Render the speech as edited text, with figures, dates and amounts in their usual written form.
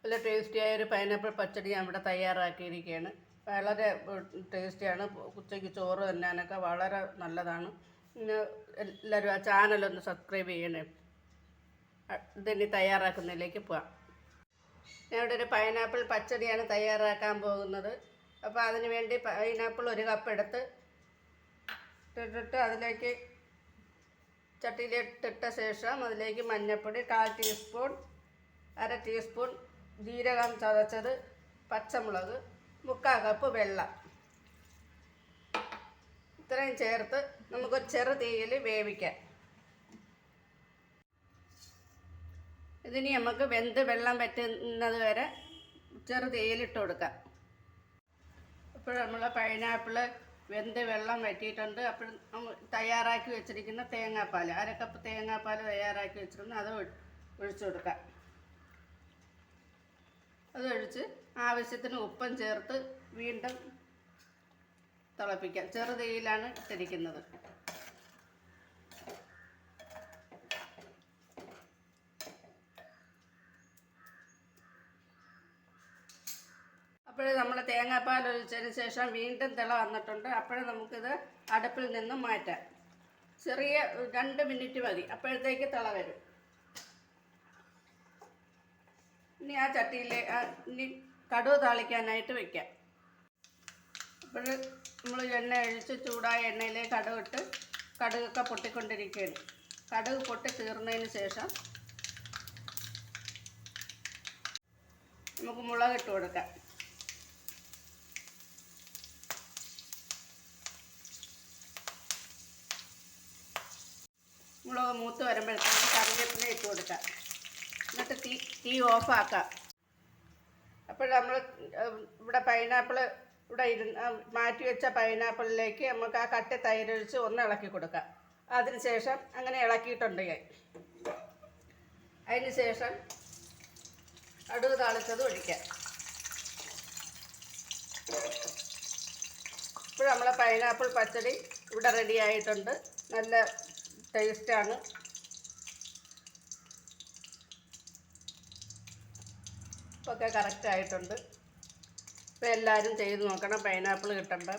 നല്ല ടേസ്റ്റിയായ ഒരു പൈനാപ്പിൾ പച്ചടി ഞാൻ ഇവിടെ തയ്യാറാക്കിയിരിക്കുകയാണ്. വളരെ ടേസ്റ്റിയാണ്. ഉച്ചയ്ക്ക് ചോറ് തിന്നാനൊക്കെ വളരെ നല്ലതാണ്. പിന്നെ എല്ലാവരും ആ ചാനലൊന്ന് സബ്സ്ക്രൈബ് ചെയ്യണേ. ഇതിനി തയ്യാറാക്കുന്നതിലേക്ക് പോവാം. ഞാൻ ഇവിടെ ഒരു പൈനാപ്പിൾ പച്ചടിയാണ് തയ്യാറാക്കാൻ പോകുന്നത്. അപ്പോൾ അതിന് വേണ്ടി പൈനാപ്പിൾ 1 കപ്പ് എടുത്ത് ഇട്ടിട്ട് അതിലേക്ക് ചട്ടിയിലിട്ടിട്ട ശേഷം അതിലേക്ക് മഞ്ഞൾപ്പൊടി 1/4 ടീസ്പൂൺ, 1/2 ടീസ്പൂൺ ജീരകം ചതച്ചത്, പച്ചമുളക്, 3/4 കപ്പ് വെള്ളം ഇത്രയും ചേർത്ത് നമുക്കൊരു ചെറു തീയിൽ വേവിക്കാം. ഇതിനി നമുക്ക് വെന്ത് വെള്ളം വറ്റുന്നത് വരെ ചെറു തീയിലിട്ട് കൊടുക്കാം. അപ്പോൾ നമ്മൾ പൈനാപ്പിൾ വെന്ത് വെള്ളം വറ്റിയിട്ടുണ്ട്. അപ്പോൾ തയ്യാറാക്കി വെച്ചിരിക്കുന്ന തേങ്ങാപ്പാൽ 1/2 കപ്പ് തേങ്ങാപ്പാൽ തയ്യാറാക്കി വെച്ചിരുന്നു, അത് ഒഴിച്ചു കൊടുക്കാം. അതൊഴിച്ച് ആവശ്യത്തിന് ഉപ്പും ചേർത്ത് വീണ്ടും തിളപ്പിക്കാം. ചെറു തീയിലാണ് ഇട്ടിരിക്കുന്നത്. അപ്പോൾ നമ്മൾ തേങ്ങാപ്പാൽ ഒഴിച്ചതിന് ശേഷം വീണ്ടും തിള വന്നിട്ടുണ്ട്. അപ്പോൾ നമുക്കിത് അടുപ്പിൽ നിന്നും മാറ്റാം. ചെറിയ 2 മിനിറ്റ് മതി, അപ്പോഴത്തേക്ക് തിള വരും. ഇനി ആ ചട്ടിയിൽ ഇനി കടുക് താളിക്കാനായിട്ട് വയ്ക്കാം. അപ്പോൾ നമ്മൾ എണ്ണ ഒഴിച്ച് ചൂടായ എണ്ണയിലേക്ക് കടുകിട്ട് കടുകൊക്കെ പൊട്ടിക്കൊണ്ടിരിക്കുകയാണ്. കടുക് പൊട്ടി തീർന്നതിന് ശേഷം നമുക്ക് മുളക് ഇട്ട് കൊടുക്കാം. മുളക് മൂത്ത് വരുമ്പോഴത്തേക്ക് കറിവേപ്പില ഇട്ട് കൊടുക്കാം. എന്നിട്ട് തീ ഓഫാക്കാം. അപ്പോൾ നമ്മൾ ഇവിടെ പൈനാപ്പിൾ മാറ്റി വെച്ച പൈനാപ്പിളിലേക്ക് നമുക്ക് ആ കട്ടി തൈരൊഴിച്ച് ഒന്ന് ഇളക്കി കൊടുക്കാം. അതിന് ശേഷം അങ്ങനെ ഇളക്കിയിട്ടുണ്ടെങ്കിൽ അതിന് ശേഷം കടുക് താളിച്ചത് ഒഴിക്കാം. ഇപ്പോൾ നമ്മളെ പൈനാപ്പിൾ പച്ചടി ഇവിടെ റെഡി ആയിട്ടുണ്ട്. നല്ല ടേസ്റ്റാണ്. ഒക്കെ കറക്റ്റ് ആയിട്ടുണ്ട്. ഇപ്പോൾ എല്ലാവരും ചെയ്ത് നോക്കണം. പൈനാപ്പിൾ കിട്ടണ്ട